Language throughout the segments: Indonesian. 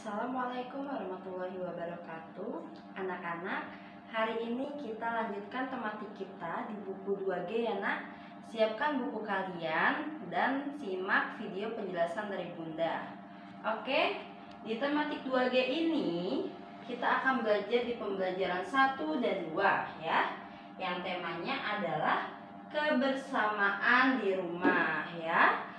Assalamualaikum warahmatullahi wabarakatuh. Anak-anak, hari ini kita lanjutkan tematik kita di buku 2G ya nak. Siapkan buku kalian dan simak video penjelasan dari Bunda. Oke, di tematik 2G ini kita akan belajar di pembelajaran 1 dan 2 ya. Yang temanya adalah kebersamaan di rumah ya.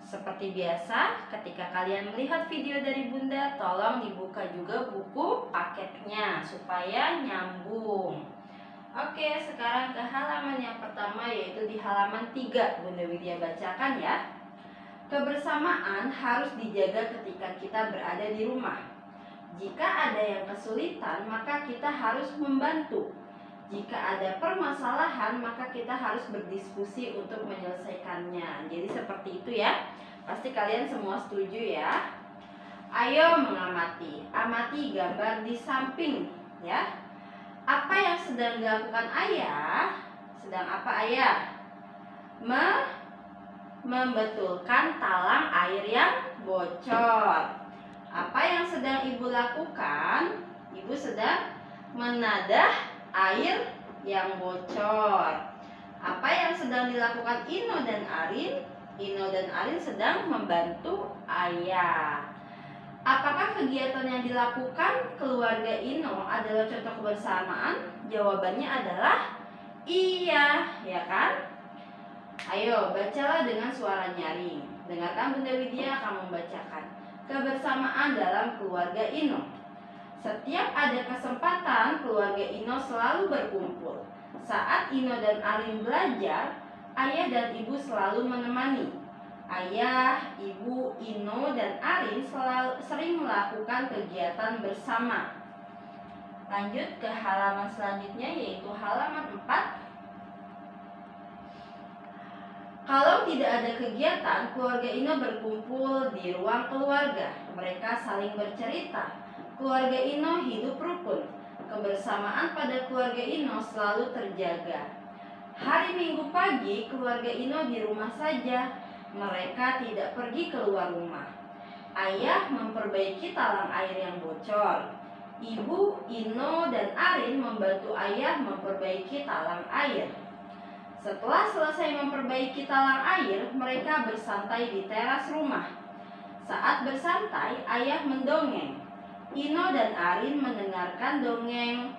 Seperti biasa, ketika kalian melihat video dari Bunda, tolong dibuka juga buku paketnya supaya nyambung. Oke, sekarang ke halaman yang pertama, yaitu di halaman 3. Bunda Widya bacakan ya. Kebersamaan harus dijaga ketika kita berada di rumah. Jika ada yang kesulitan, maka kita harus membantu. Jika ada permasalahan, maka kita harus berdiskusi untuk menyelesaikannya. Jadi seperti itu ya. Pasti kalian semua setuju ya. Ayo mengamati. Amati gambar di samping ya. Apa yang sedang dilakukan ayah? Sedang apa ayah? Membetulkan talang air yang bocor. Apa yang sedang ibu lakukan? Ibu sedang menadah air yang bocor. Apa yang sedang dilakukan Ino dan Arin? Ino dan Arin sedang membantu ayah. Apakah kegiatan yang dilakukan keluarga Ino adalah contoh kebersamaan? Jawabannya adalah iya, ya kan? Ayo, bacalah dengan suara nyaring. Dengarkan Bunda Widya akan membacakan. Kebersamaan dalam keluarga Ino. Setiap ada kesempatan, keluarga Ino selalu berkumpul. Saat Ino dan Arin belajar, ayah dan ibu selalu menemani. Ayah, ibu, Ino, dan Arin sering melakukan kegiatan bersama. Lanjut ke halaman selanjutnya, yaitu halaman 4. Kalau tidak ada kegiatan, keluarga Ino berkumpul di ruang keluarga. Mereka saling bercerita. Keluarga Ino hidup rukun. Kebersamaan pada keluarga Ino selalu terjaga. Hari Minggu pagi, keluarga Ino di rumah saja. Mereka tidak pergi keluar rumah. Ayah memperbaiki talang air yang bocor. Ibu, Ino, dan Arin membantu ayah memperbaiki talang air. Setelah selesai memperbaiki talang air, mereka bersantai di teras rumah. Saat bersantai, ayah mendongeng. Ino dan Arin mendengarkan dongeng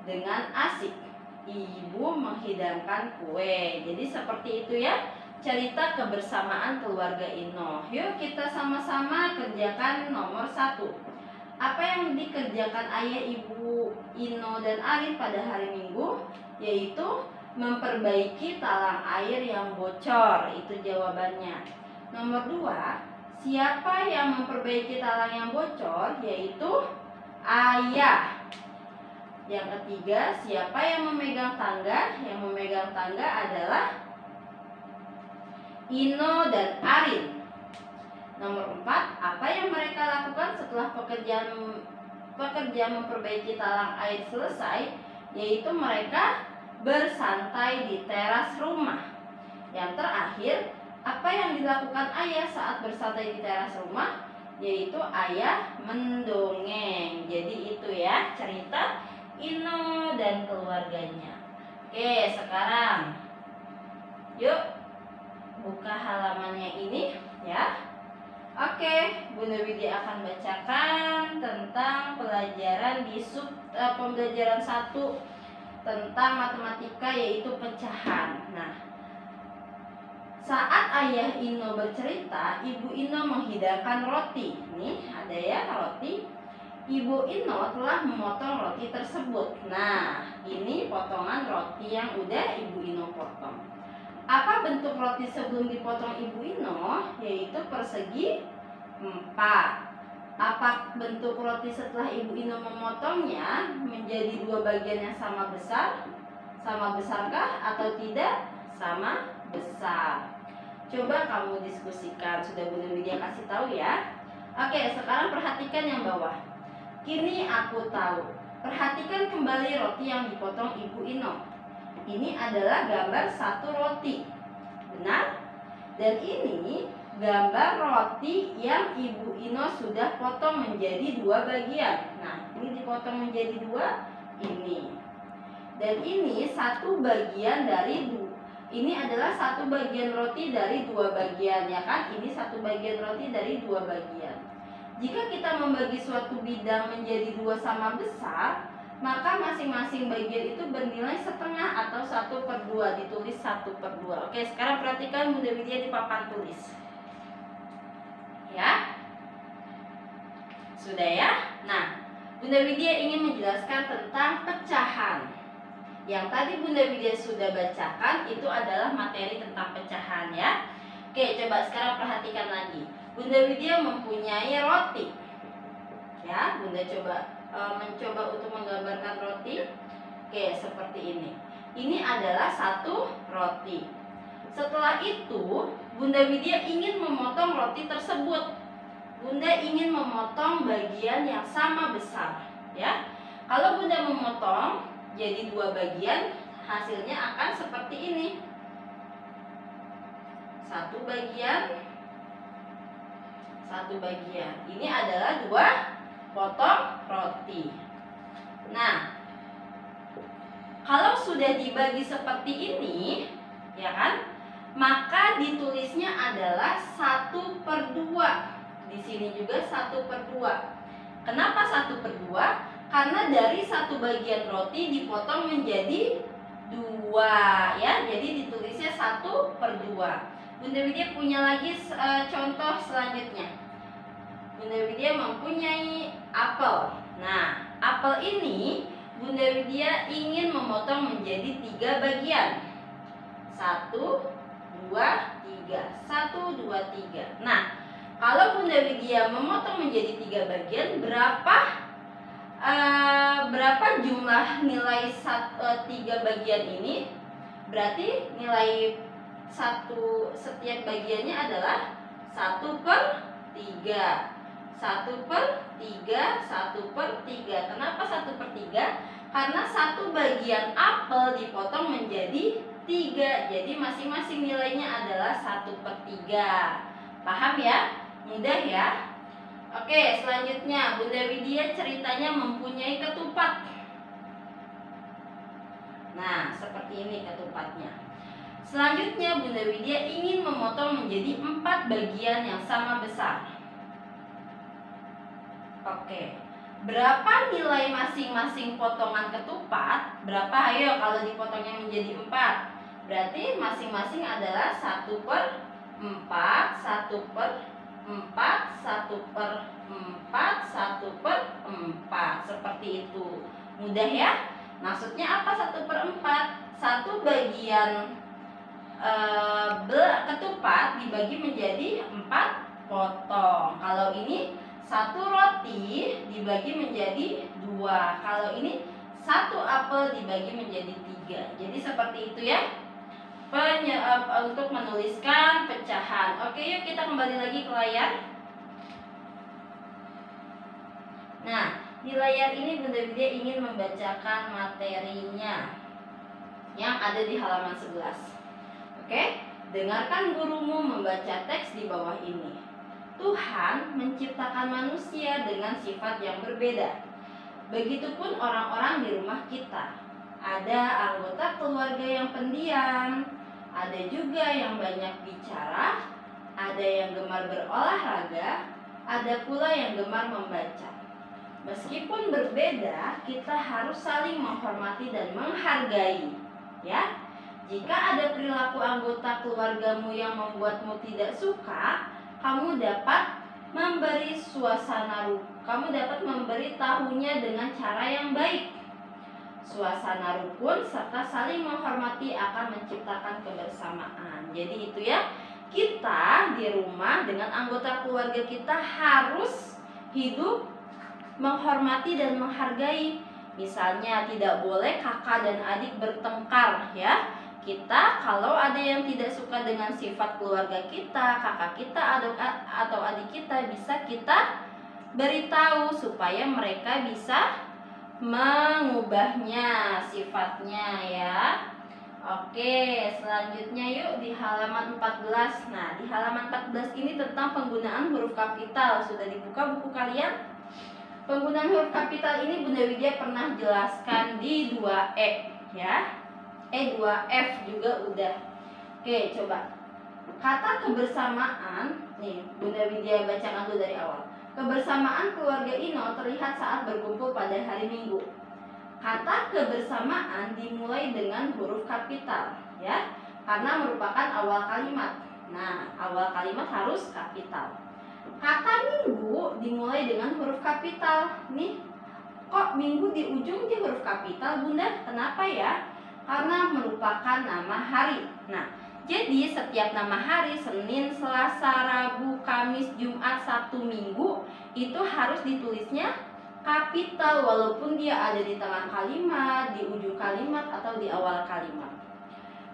dengan asik. Ibu menghidangkan kue. Jadi seperti itu ya, cerita kebersamaan keluarga Ino. Yuk kita sama-sama kerjakan nomor 1. Apa yang dikerjakan ayah, ibu, Ino, dan Arin pada hari Minggu? Yaitu memperbaiki talang air yang bocor. Itu jawabannya. Nomor 2. Siapa yang memperbaiki talang yang bocor? Yaitu ayah. Yang ketiga, siapa yang memegang tangga? Yang memegang tangga adalah Ino dan Arin. Nomor 4, apa yang mereka lakukan setelah pekerjaan memperbaiki talang air selesai? Yaitu mereka bersantai di teras rumah. Yang terakhir, apa yang dilakukan ayah saat bersantai di teras rumah? Yaitu ayah mendongeng. Jadi itu ya cerita Ino dan keluarganya. Oke, sekarang yuk buka halamannya ini ya. Oke, Bunda Widya akan bacakan tentang pelajaran di pembelajaran 1 tentang matematika, yaitu pecahan. Nah, saat ayah Ino bercerita, ibu Ino menghidangkan roti. Nih ada ya roti. Ibu Ino telah memotong roti tersebut. Nah, ini potongan roti yang udah ibu Ino potong. Apa bentuk roti sebelum dipotong ibu Ino? Yaitu persegi 4. Apa bentuk roti setelah ibu Ino memotongnya menjadi 2 bagian yang sama besar? Sama besarkah atau tidak? Sama besar. Coba kamu diskusikan. Sudah Bunda Widya kasih tahu ya. Oke, sekarang perhatikan yang bawah. Kini aku tahu. Perhatikan kembali roti yang dipotong ibu Ino. Ini adalah gambar 1 roti. Benar? Dan ini gambar roti yang Ibu Ino sudah potong menjadi 2 bagian. Nah, ini dipotong menjadi 2, ini. Dan ini 1 bagian dari ini adalah 1 bagian roti dari 2 bagian, ya kan? Ini 1 bagian roti dari 2 bagian. Jika kita membagi suatu bidang menjadi 2 sama besar, maka masing-masing bagian itu bernilai setengah atau 1/2. Ditulis 1/2. Oke, sekarang perhatikan Bunda Widya di papan tulis. Ya, sudah ya. Nah, Bunda Widya ingin menjelaskan tentang pecahan. Yang tadi Bunda Widya sudah bacakan itu adalah materi tentang pecahan ya. Oke, coba sekarang perhatikan lagi. Bunda Widya mempunyai roti. Ya, Bunda mencoba untuk menggambarkan roti. Oke, seperti ini. Ini adalah 1 roti. Setelah itu, Bunda Widya ingin memotong roti tersebut. Bunda ingin memotong bagian yang sama besar, ya. Kalau Bunda memotong jadi 2 bagian, hasilnya akan seperti ini. 1 bagian, 1 bagian. Ini adalah 2 potong roti. Nah, kalau sudah dibagi seperti ini, ya kan, maka ditulisnya adalah 1/2. Di sini juga 1/2. Kenapa 1/2? Karena dari 1 bagian roti dipotong menjadi 2, ya. Jadi ditulisnya 1/2. Bunda Widya punya lagi contoh selanjutnya. Bunda Widya mempunyai apel. Nah, apel ini Bunda Widya ingin memotong menjadi 3 bagian. 1, 2, 3. 1, 2, 3. Nah, kalau Bunda Widya memotong menjadi 3 bagian, berapa jumlah nilai 3 bagian ini? Berarti nilai setiap bagiannya adalah 1/3. 1/3, 1/3. Kenapa 1/3? Karena 1 bagian apel dipotong menjadi 3. Jadi masing-masing nilainya adalah 1/3. Paham ya? Mudah ya? Oke, selanjutnya Bunda Widya ceritanya mempunyai ketupat. Nah, seperti ini ketupatnya. Selanjutnya Bunda Widya ingin memotong menjadi 4 bagian yang sama besar. Oke, berapa nilai masing-masing potongan ketupat? Berapa? Ayo, kalau dipotongnya menjadi 4, berarti masing-masing adalah 1/4, 1/4, 1/4, 1/4. Seperti itu. Mudah ya? Maksudnya apa 1/4? 1 bagian ketupat dibagi menjadi 4 potong. Kalau ini 1 roti dibagi menjadi 2. Kalau ini 1 apel dibagi menjadi 3. Jadi seperti itu ya. Untuk menuliskan pecahan. Oke, yuk kita kembali lagi ke layar. Nah, di layar ini Bunda Widya ingin membacakan materinya yang ada di halaman 11. Oke, dengarkan gurumu membaca teks di bawah ini. Tuhan menciptakan manusia dengan sifat yang berbeda. Begitupun orang-orang di rumah kita. Ada anggota keluarga yang pendiam, ada juga yang banyak bicara, ada yang gemar berolahraga, ada pula yang gemar membaca. Meskipun berbeda, kita harus saling menghormati dan menghargai, ya. Jika ada perilaku anggota keluargamu yang membuatmu tidak suka, kamu dapat memberitahunya dengan cara yang baik. Suasana rukun serta saling menghormati akan menciptakan kebersamaan. Jadi itu ya, kita di rumah dengan anggota keluarga kita harus hidup menghormati dan menghargai. Misalnya tidak boleh kakak dan adik bertengkar ya. Kita kalau ada yang tidak suka dengan sifat keluarga kita, kakak kita atau adik kita, bisa kita beritahu supaya mereka bisa mengubahnya sifatnya ya. Oke, selanjutnya yuk di halaman 14. Nah, di halaman 14 ini tentang penggunaan huruf kapital. Sudah dibuka buku kalian? Penggunaan huruf kapital ini Bunda Widya pernah jelaskan di 2E ya. 2F juga udah. Oke, coba. Kata kebersamaan, nih Bunda Widya bacakan dulu dari awal. Kebersamaan keluarga Ino terlihat saat berkumpul pada hari Minggu. Kata kebersamaan dimulai dengan huruf kapital ya, karena merupakan awal kalimat. Nah, awal kalimat harus kapital. Kata minggu dimulai dengan huruf kapital. Nih, kok minggu di ujung di huruf kapital, Bunda? Kenapa ya? Karena merupakan nama hari. Nah, jadi setiap nama hari, Senin, Selasa, Rabu, Kamis, Jumat, Sabtu, Minggu, itu harus ditulisnya kapital walaupun dia ada di tengah kalimat, di ujung kalimat, atau di awal kalimat.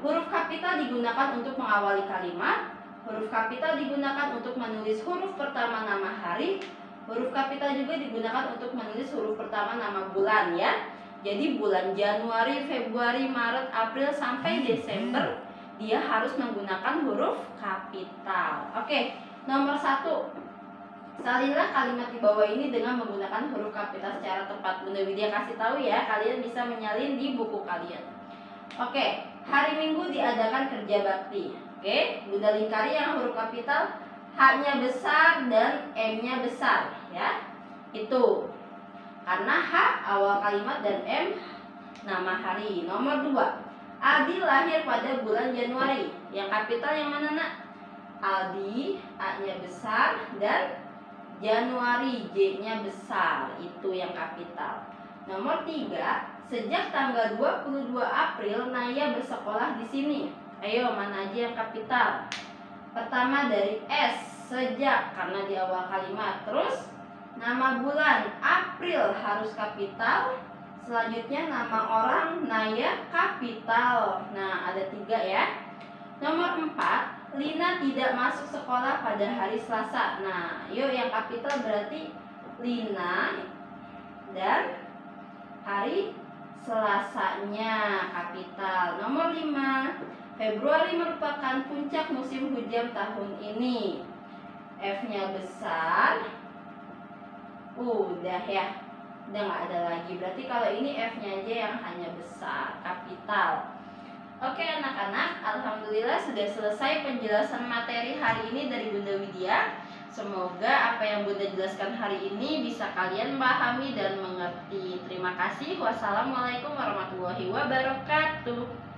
Huruf kapital digunakan untuk mengawali kalimat. Huruf kapital digunakan untuk menulis huruf pertama nama hari. Huruf kapital juga digunakan untuk menulis huruf pertama nama bulan ya. Jadi bulan Januari, Februari, Maret, April sampai Desember dia harus menggunakan huruf kapital. Oke, nomor 1. Salinlah kalimat di bawah ini dengan menggunakan huruf kapital secara tepat. Bunda Widya kasih tahu ya, kalian bisa menyalin di buku kalian. Oke, hari Minggu diadakan kerja bakti. Oke, Bunda lingkari yang huruf kapital, H-nya besar dan M-nya besar ya. Itu karena H awal kalimat dan M nama hari. Nomor 2. Aldi lahir pada bulan Januari. Yang kapital yang mana, Nak? Aldi, A-nya besar, dan Januari, J-nya besar. Itu yang kapital. Nomor 3. Sejak tanggal 22 April Naya bersekolah di sini. Ayo, mana aja yang kapital? Pertama dari S, sejak, karena di awal kalimat. Terus nama bulan April harus kapital. Selanjutnya nama orang Naya kapital. Nah, ada 3 ya. Nomor 4. Lina tidak masuk sekolah pada hari Selasa. Nah, yuk yang kapital berarti Lina dan hari Selasanya kapital. Nomor 5. Februari merupakan puncak musim hujan tahun ini. F-nya besar. Udah ya. Udah nggak ada lagi. Berarti kalau ini F-nya aja yang hanya besar, kapital. Oke anak-anak, alhamdulillah sudah selesai penjelasan materi hari ini dari Bunda Widya. Semoga apa yang Bunda jelaskan hari ini bisa kalian pahami dan mengerti. Terima kasih. Wassalamualaikum warahmatullahi wabarakatuh.